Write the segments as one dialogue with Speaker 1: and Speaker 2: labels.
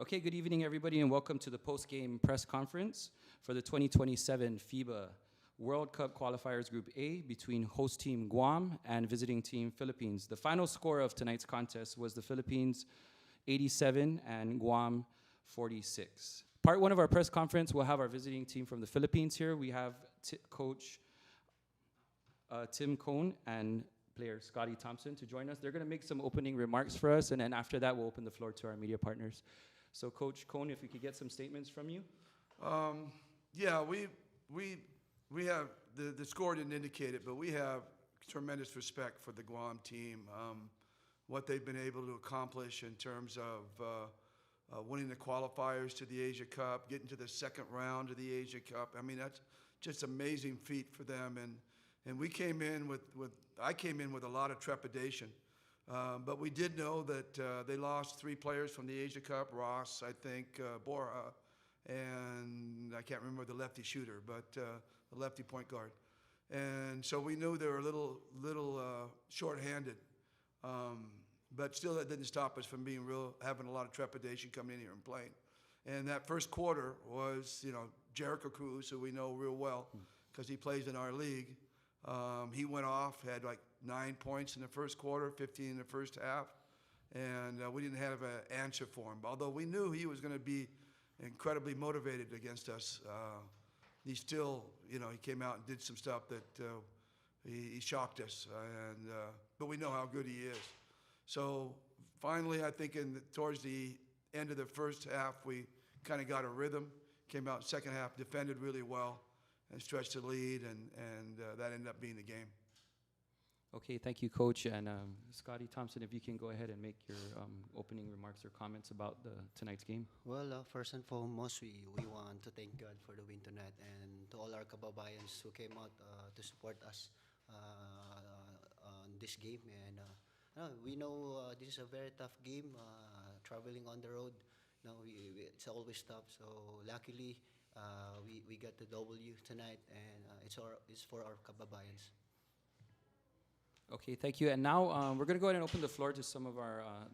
Speaker 1: Okay, good evening, everybody, and welcome to the post-game press conference for the 2027 FIBA World Cup Qualifiers Group A between host team Guam and visiting team Philippines. The final score of tonight's contest was the Philippines 87 and Guam 46. Part one of our press conference, we'll have our visiting team from the Philippines here. We have Coach Tim Cone and player Scotty Thompson to join us. They're going to make some opening remarks for us, and then after that, we'll open the floor to our media partners. So, Coach Cone, if we could get some statements from you.
Speaker 2: Yeah, we have, the score didn't indicate it, but we have tremendous respect for the Guam team, what they've been able to accomplish in terms of winning the qualifiers to the Asia Cup, getting to the second round of the Asia Cup. I mean, that's just amazing feat for them. And we came in I came in with a lot of trepidation. But we did know that they lost 3 players from the Asia Cup, Ross, I think, Borja, and I can't remember the lefty shooter, but the lefty point guard. And so we knew they were a little short-handed. But still, that didn't stop us from having a lot of trepidation coming in here and playing. And that first quarter was, Jericho Cruz, who we know real well because he plays in our league. He went off, had like 9 points in the first quarter, 15 in the first half, and we didn't have an answer for him. Although we knew he was going to be incredibly motivated against us, he still, he came out and did some stuff that he shocked us, but we know how good he is. So finally, I think towards the end of the first half, we kind of got a rhythm, came out second half, defended really well, and stretched the lead, and that ended up being the game.
Speaker 1: Okay, thank you, Coach. And Scotty Thompson, if you can go ahead and make your opening remarks or comments about tonight's game.
Speaker 3: Well, first and foremost, we want to thank God for the win tonight, and to all our kababayans who came out to support us on this game. And we know this is a very tough game, traveling on the road. It's always tough. So luckily, we got the W tonight, and it's for our kababayans.
Speaker 1: Okay, thank you. And now we're going to go ahead and open the floor to some of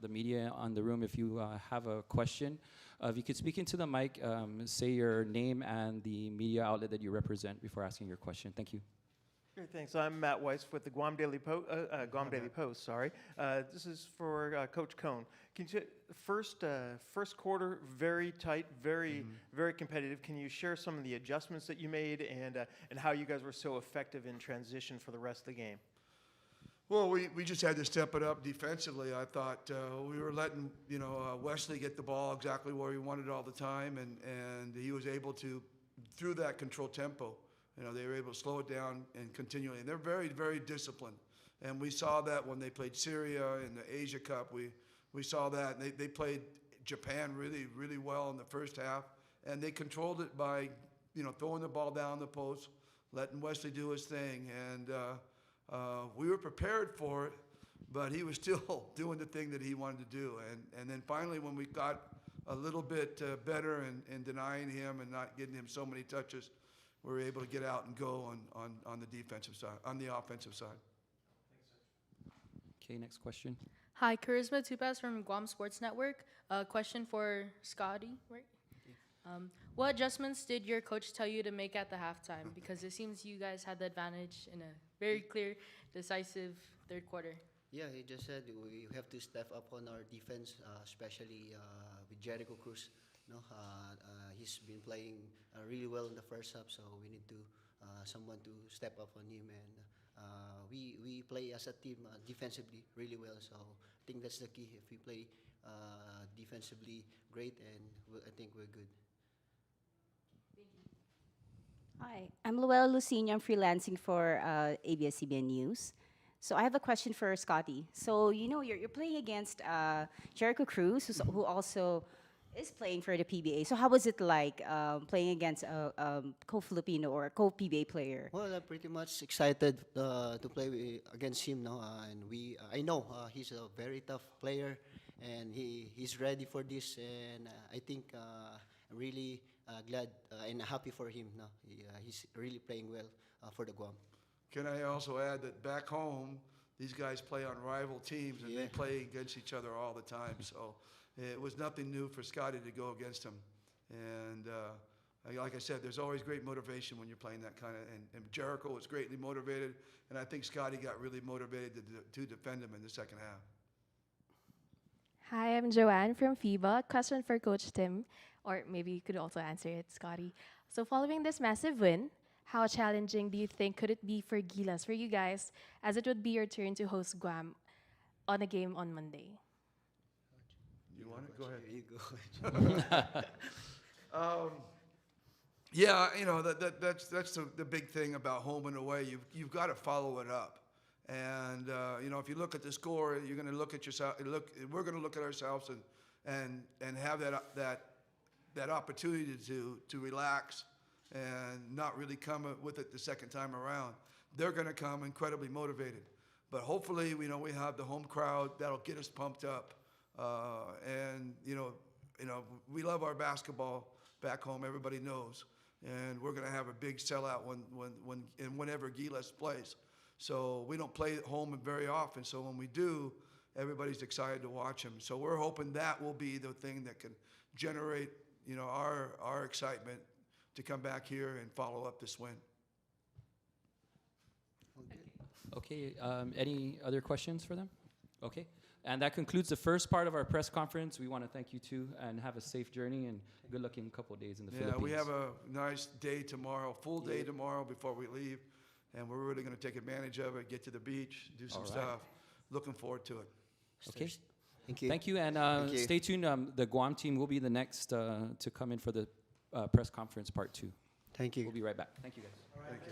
Speaker 1: the media on the room. If you have a question, if you could speak into the mic, say your name and the media outlet that you represent before asking your question. Thank you.
Speaker 4: Great, thanks. I'm Matt Weiss with the Guam Daily Post. Sorry, this is for Coach Cone. Can you first quarter very tight, very competitive? Can you share some of the adjustments that you made and how you guys were so effective in transition for the rest of the game?
Speaker 2: Well, we just had to step it up defensively. I thought we were letting Wesley get the ball exactly where he wanted all the time, and he was able to, through that control tempo, they were able to slow it down and continually. And they're very, very disciplined. And we saw that when they played Syria in the Asia Cup. We saw that. And they played Japan really, really well in the first half. And they controlled it by, throwing the ball down the post, letting Wesley do his thing. And we were prepared for it, but he was still doing the thing that he wanted to do. And then finally, when we got a little bit better in denying him and not getting him so many touches, we were able to get out and go on the defensive side, on the offensive side.
Speaker 1: Okay, next question.
Speaker 5: Hi, Charisma Tupas from Guam Sports Network. Question for Scotty, right? Yeah. What adjustments did your coach tell you to make at the halftime? Because it seems you guys had the advantage in a very clear, decisive third quarter.
Speaker 3: Yeah, he just said we have to step up on our defense, especially with Jericho Cruz. He's been playing really well in the first half, so we need someone to step up on him. And we play as a team defensively really well, so I think that's the key. If we play defensively great, and I think we're good.
Speaker 6: Hi, I'm Luella Lucino. I'm freelancing for ABS-CBN News. So I have a question for Scotty. So you're playing against Jericho Cruz, who also is playing for the PBA. So how was it like playing against a co-Filipino or a co-PBA player?
Speaker 3: Well, I'm pretty much excited to play against him now, and I know he's a very tough player, and he's ready for this, and I think I'm really glad and happy for him now. He's really playing well for the Guam.
Speaker 2: Can I also add that back home, these guys play on rival teams, and they
Speaker 3: Yeah.
Speaker 2: play against each other all the time. So it was nothing new for Scotty to go against him. And like I said, there's always great motivation when you're playing that kind of. And Jericho was greatly motivated, and I think Scotty got really motivated to defend him in the second half.
Speaker 7: Hi, I'm Joanne from FIBA. Question for Coach Tim, or maybe you could also answer it, Scotty. So, following this massive win, how challenging do you think could it be for Gilas, for you guys, as it would be your turn to host Guam on a game on Monday?
Speaker 2: You want it? Go ahead.
Speaker 3: You go.
Speaker 2: Yeah, that's the big thing about home and away. You've got to follow it up, and if you look at the score, you're going to look at yourself. We're going to look at ourselves and have that opportunity to relax and not really come with it the second time around. They're going to come incredibly motivated, but hopefully we have the home crowd that'll get us pumped up, and we love our basketball back home. Everybody knows. And we're going to have a big sellout whenever Gilas plays. So we don't play at home very often. So when we do, everybody's excited to watch them. So we're hoping that will be the thing that can generate, our excitement to come back here and follow up this win.
Speaker 1: Okay, any other questions for them? Okay, and that concludes the first part of our press conference. We want to thank you too, and have a safe journey, and good luck in a couple of days in the Philippines.
Speaker 2: Yeah, we have a nice day tomorrow, full day tomorrow before we leave, and we're really going to take advantage of it, get to the beach, do some
Speaker 1: All right.
Speaker 2: stuff. Looking forward to it.
Speaker 1: Okay,
Speaker 3: Thank you.
Speaker 1: thank you, and
Speaker 3: Thank you.
Speaker 1: stay tuned. The Guam team will be the next to come in for the press conference part 2.
Speaker 3: Thank you.
Speaker 1: We'll be right back. Thank you, guys.
Speaker 2: Thank you.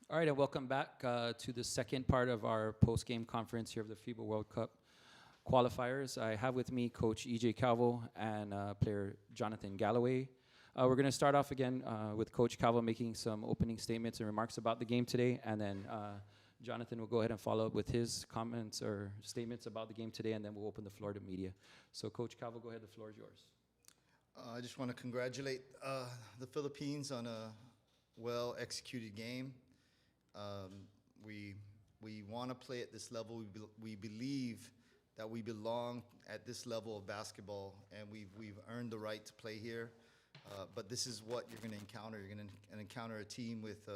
Speaker 1: All right, and welcome back to the second part of our post-game conference here of the FIBA World Cup qualifiers. I have with me Coach E.J. Calvo and player Jonathan Galloway. We're going to start off again with Coach Calvo making some opening statements and remarks about the game today, and then Jonathan will go ahead and follow up with his comments or statements about the game today, and then we'll open the floor to media. So Coach Calvo, go ahead, the floor is yours.
Speaker 8: I just want to congratulate the Philippines on a well-executed game. We want to play at this level. We believe that we belong at this level of basketball, and we've earned the right to play here. But this is what you're going to encounter. You're going to encounter a team with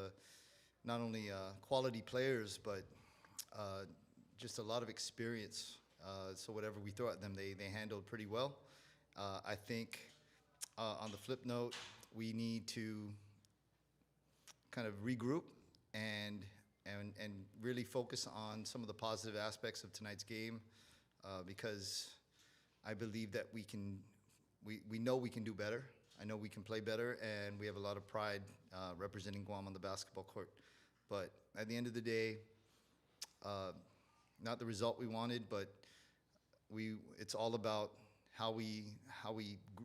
Speaker 8: not only quality players, but just a lot of experience. So whatever we throw at them, they handled pretty well. I think on the flip note, we need to kind of regroup and really focus on some of the positive aspects of tonight's game, because I believe that we know we can do better. I know we can play better, and we have a lot of pride representing Guam on the basketball court. But at the end of the day, not the result we wanted, but it's all about how we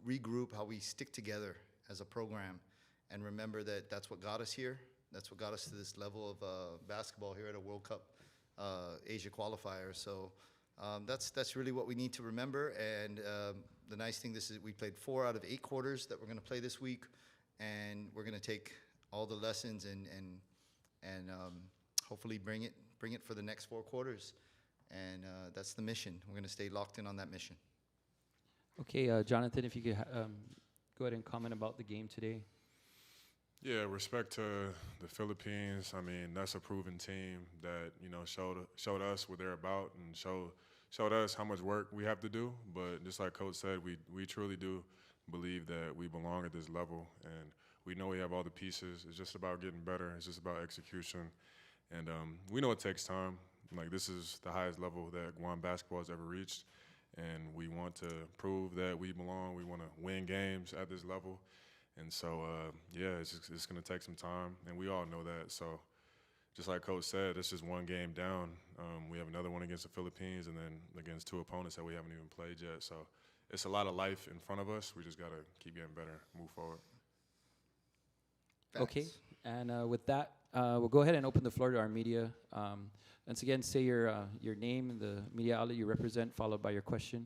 Speaker 8: regroup, how we stick together as a program, and remember that that's what got us here. That's what got us to this level of basketball here at a World Cup Asia Qualifier. So that's really what we need to remember. And the nice thing, we played 4 out of 8 quarters that we're going to play this week, and we're going to take all the lessons and hopefully bring it for the next 4 quarters. And that's the mission. We're going to stay locked in on that mission.
Speaker 1: Okay, Jonathan, if you could go ahead and comment about the game today.
Speaker 9: Yeah, respect to the Philippines. I mean, that's a proven team that, showed us what they're about and showed us how much work we have to do. But just like Coach said, we truly do believe that we belong at this level, and we know we have all the pieces. It's just about getting better. It's just about execution. And we know it takes time. Like, this is the highest level that Guam basketball has ever reached, and we want to prove that we belong. We want to win games at this level. And so, it's going to take some time, and we all know that. So just like Coach said, it's just one game down. We have another one against the Philippines and then against 2 opponents that we haven't even played yet. So it's a lot of life in front of us. We just got to keep getting better, move forward.
Speaker 8: Facts.
Speaker 1: Okay, and with that, we'll go ahead and open the floor to our media. Once again, say your name and the media outlet you represent, followed by your question.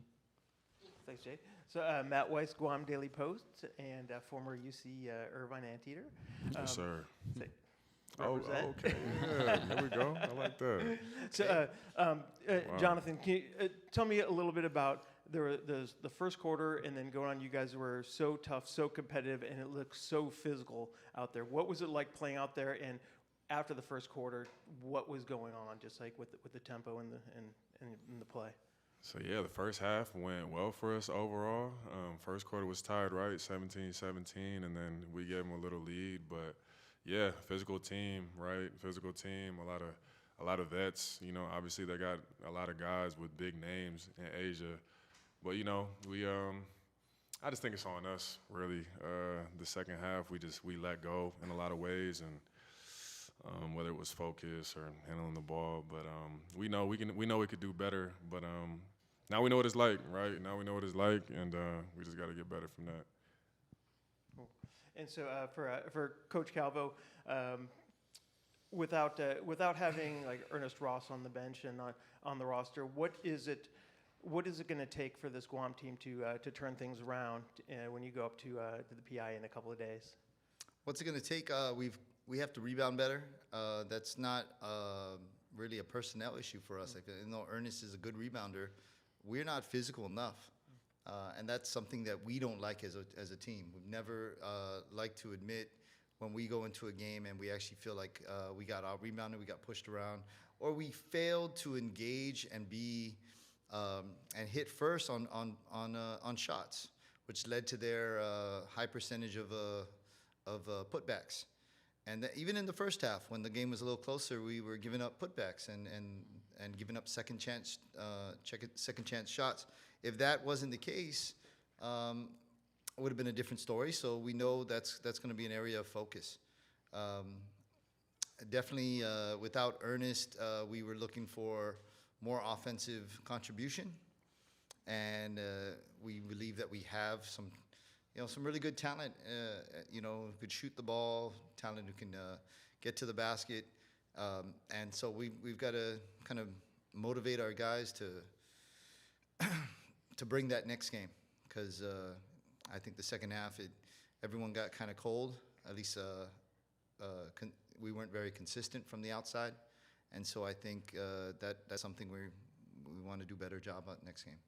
Speaker 4: Thanks, Jay. So Matt Weiss, Guam Daily Post, and former UC Irvine Anteater.
Speaker 9: Yes, sir.
Speaker 4: Represent.
Speaker 9: Okay. Yeah, there we go. I like that.
Speaker 4: So,
Speaker 9: Wow.
Speaker 4: Jonathan, can you tell me a little bit about the first quarter, and then going on? You guys were so tough, so competitive, and it looked so physical out there. What was it like playing out there? And after the first quarter, what was going on, just like with the tempo and the play?
Speaker 9: So, yeah, the first half went well for us overall. First quarter was tied, right, 17-17, and then we gave them a little lead. But, yeah, physical team, right, physical team, a lot of vets. Obviously they got a lot of guys with big names in Asia. But, I just think it's on us, really. The second half, we let go in a lot of ways, and whether it was focus or handling the ball. But we know we could do better. But now we know what it's like, right? Now we know what it's like, and we just got to get better from that.
Speaker 4: Cool. And so for Coach Calvo, without having like Ernest Ross on the bench and on the roster, what is it going to take for this Guam team to turn things around when you go up to the PI in a couple of days?
Speaker 8: What's it going to take? We have to rebound better. That's not really a personnel issue for us. Ernest is a good rebounder, we're not physical enough. And that's something that we don't like as a team. We've never liked to admit when we go into a game and we actually feel like we got out-rebounded, we got pushed around, or we failed to engage and be and hit first on shots, which led to their high percentage of putbacks. And even in the first half, when the game was a little closer, we were giving up putbacks and giving up second chance shots. If that wasn't the case, it would have been a different story. So we know that's going to be an area of focus. definitely without Ernest, we were looking for more offensive contribution, and we believe that we have some really good talent. Who could shoot the ball, talent who can get to the basket, and so we've got to kind of motivate our guys to bring that next game, because I think the second half everyone got kind of cold. At least we weren't very consistent from the outside, and so I think that's something we want to do a better job at next game.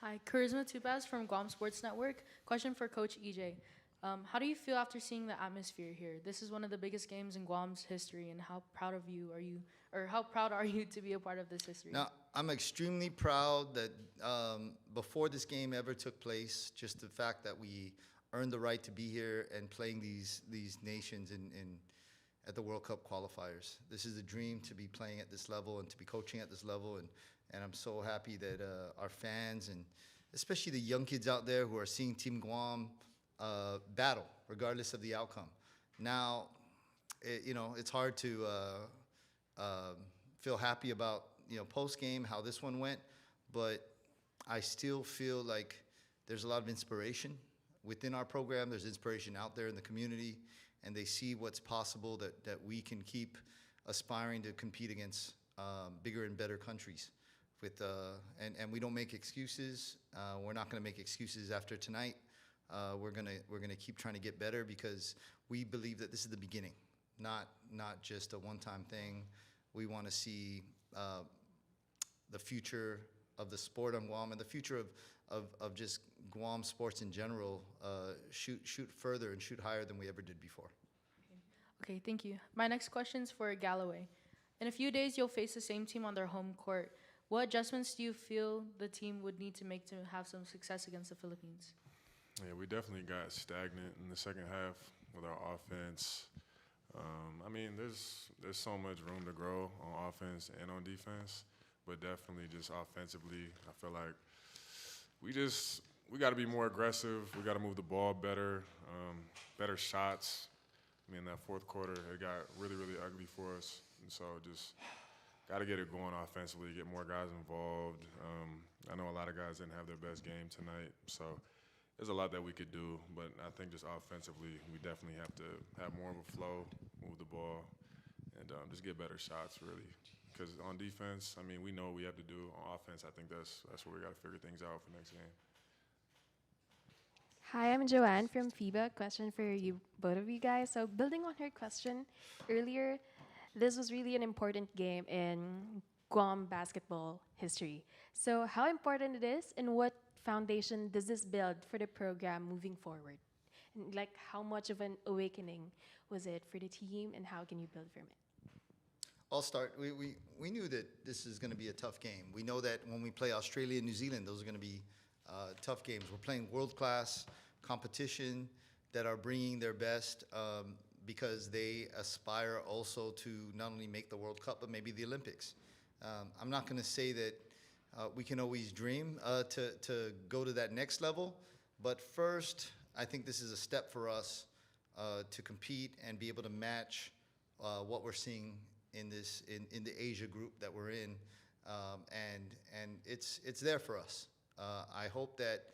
Speaker 5: Hi, Charisma Tupaz from Guam Sports Network. Question for Coach EJ. How do you feel after seeing the atmosphere here? This is one of the biggest games in Guam's history, and how proud are you to be a part of this history?
Speaker 8: Now, I'm extremely proud that before this game ever took place, just the fact that we earned the right to be here and playing these nations at the World Cup qualifiers. This is a dream to be playing at this level and to be coaching at this level, and I'm so happy that our fans, and especially the young kids out there who are seeing Team Guam battle, regardless of the outcome. Now, it's hard to feel happy about post-game how this one went, but I still feel like there's a lot of inspiration within our program. There's inspiration out there in the community, and they see what's possible, that we can keep aspiring to compete against bigger and better countries. And we don't make excuses. We're not going to make excuses after tonight. We're gonna keep trying to get better, because we believe that this is the beginning, not just a one-time thing. We want to see the future of the sport on Guam, and the future of just Guam sports in general, shoot further and shoot higher than we ever did before.
Speaker 5: Okay, thank you. My next question's for Galloway. In a few days, you'll face the same team on their home court. What adjustments do you feel the team would need to make to have some success against the Philippines?
Speaker 9: Yeah, we definitely got stagnant in the second half with our offense. There's so much room to grow on offense and on defense, but definitely just offensively, I feel like we got to be more aggressive. We got to move the ball better, better shots. That fourth quarter, it got really, really ugly for us, and so just got to get it going offensively, get more guys involved. I know a lot of guys didn't have their best game tonight, so there's a lot that we could do, but I think just offensively, we definitely have to have more of a flow, move the ball, and just get better shots, really. Because on defense, we know what we have to do. On offense, I think that's where we got to figure things out for next game.
Speaker 7: Hi, I'm Joanne from FIBA. Question for you, both of you guys. So building on her question earlier, this was really an important game in Guam basketball history. So how important it is, and what foundation does this build for the program moving forward? And how much of an awakening was it for the team, and how can you build from it?
Speaker 8: I'll start. We knew that this is going to be a tough game. We know that when we play Australia and New Zealand, those are going to be tough games. We're playing world-class competition that are bringing their best, because they aspire also to not only make the World Cup, but maybe the Olympics. I'm not going to say that we can always dream to go to that next level, but first, I think this is a step for us to compete and be able to match what we're seeing in the Asia group that we're in, and it's there for us. I hope that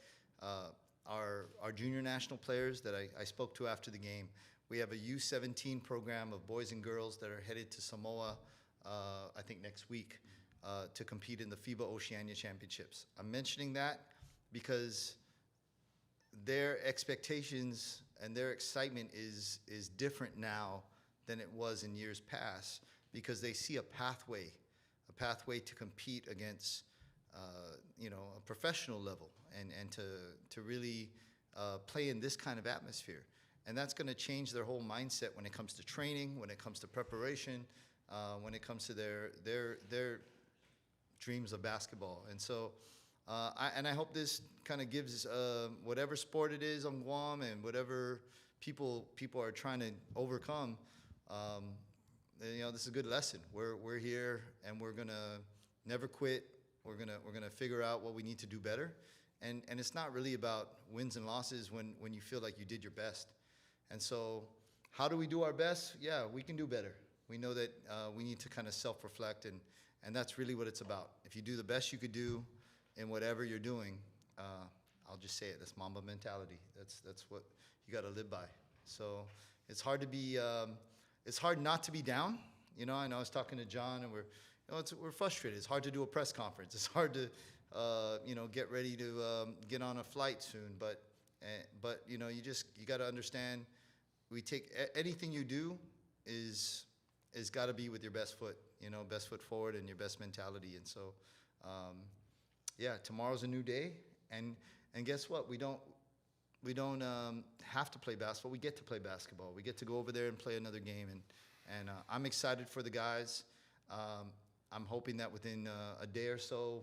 Speaker 8: our junior national players that I spoke to after the game, we have a U17 program of boys and girls that are headed to Samoa, I think next week, to compete in the FIBA Oceania Championships. I'm mentioning that because their expectations and their excitement is different now than it was in years past, because they see a pathway to compete against a professional level, and to really play in this kind of atmosphere. And that's going to change their whole mindset when it comes to training, when it comes to preparation, when it comes to their dreams of basketball. And so I hope this kind of gives whatever sport it is on Guam, and whatever people are trying to overcome, this is a good lesson. We're here, and we're gonna never quit. We're gonna figure out what we need to do better, and it's not really about wins and losses when you feel like you did your best. And so how do we do our best? Yeah, we can do better. We know that we need to kind of self-reflect, and that's really what it's about. If you do the best you could do in whatever you're doing, I'll just say it, that's Mamba mentality. That's what you got to live by. So it's hard to be, it's hard not to be down. You know, I was talking to John, and we're frustrated. It's hard to do a press conference. It's hard to, get ready to get on a flight soon. But you got to understand, we take anything you do is got to be with your best foot, best foot forward and your best mentality. And so, tomorrow's a new day, and guess what? We don't have to play basketball. We get to play basketball. We get to go over there and play another game, and I'm excited for the guys. I'm hoping that within a day or so,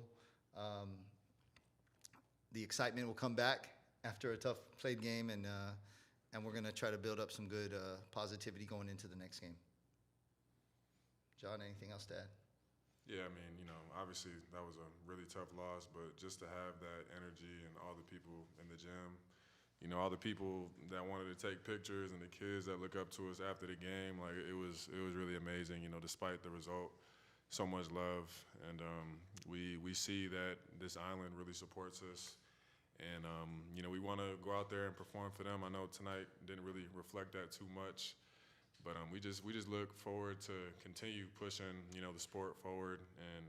Speaker 8: the excitement will come back after a tough played game, and we're going to try to build up some good positivity going into the next game. John, anything else to add?
Speaker 9: Yeah, I mean, obviously that was a really tough loss, but just to have that energy and all the people in the gym, all the people that wanted to take pictures and the kids that look up to us after the game, like it was really amazing. Despite the result, so much love, and we see that this island really supports us, and we want to go out there and perform for them. I know tonight didn't really reflect that too much. But we just look forward to continue pushing, the sport forward. And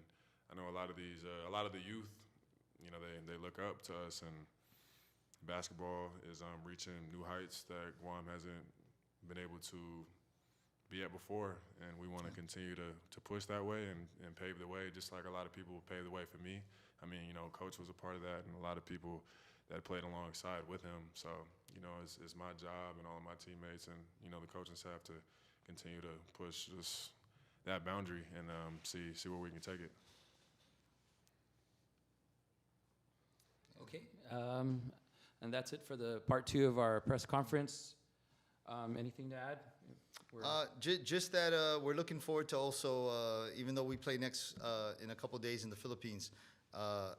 Speaker 9: I know a lot of the youth, they look up to us, and basketball is reaching new heights that Guam hasn't been able to be at before. And we want to continue to push that way and pave the way, just like a lot of people paved the way for me. I mean, Coach was a part of that, and a lot of people that played alongside with him. So, it's my job and all of my teammates and, the coaching staff to continue to push just that boundary and see where we can take it.
Speaker 1: Okay, and that's it for the part 2 of our press conference. Anything to add?
Speaker 8: Just that we're looking forward to also, even though we play next in a couple days in the Philippines, I'm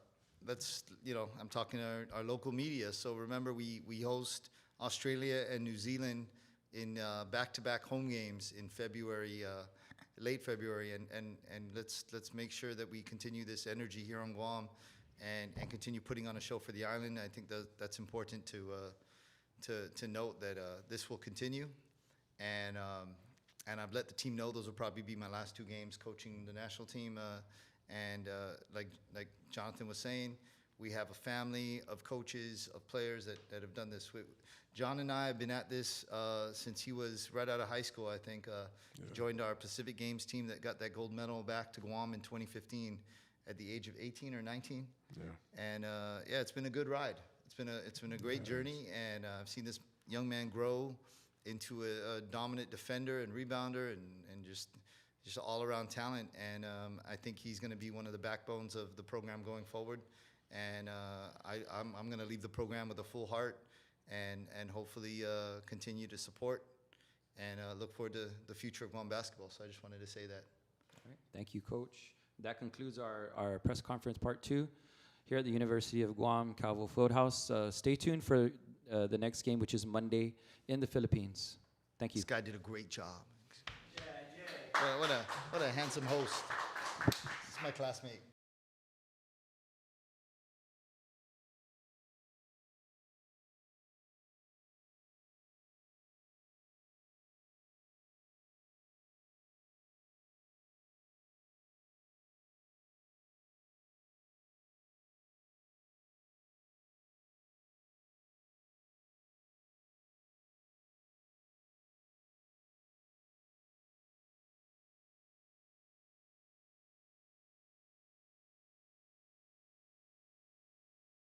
Speaker 8: talking to our local media. So remember, we host Australia and New Zealand in back-to-back home games in February, late February, and let's make sure that we continue this energy here on Guam, and continue putting on a show for the island. I think that's important to note that this will continue, and I've let the team know those will probably be my last 2 games coaching the national team. And like Jonathan was saying, we have a family of coaches, of players that have done this. John and I have been at this since he was right out of high school, I think. He joined our Pacific Games team that got that gold medal back to Guam in 2015 at the age of 18 or 19. Yeah. And it's been a good ride. It's been a great journey, and I've seen this young man grow into a dominant defender and rebounder, and just all-around talent, and I think he's going to be one of the backbones of the program going forward. And I'm going to leave the program with a full heart, and hopefully continue to support and look forward to the future of Guam basketball. So I just wanted to say that.
Speaker 1: All right. Thank you, Coach. That concludes our press conference part 2 here at the University of Guam Calvo Fieldhouse. Stay tuned for the next game, which is Monday in the Philippines. Thank you.
Speaker 8: This guy did a great job. What a handsome host. This is my classmate.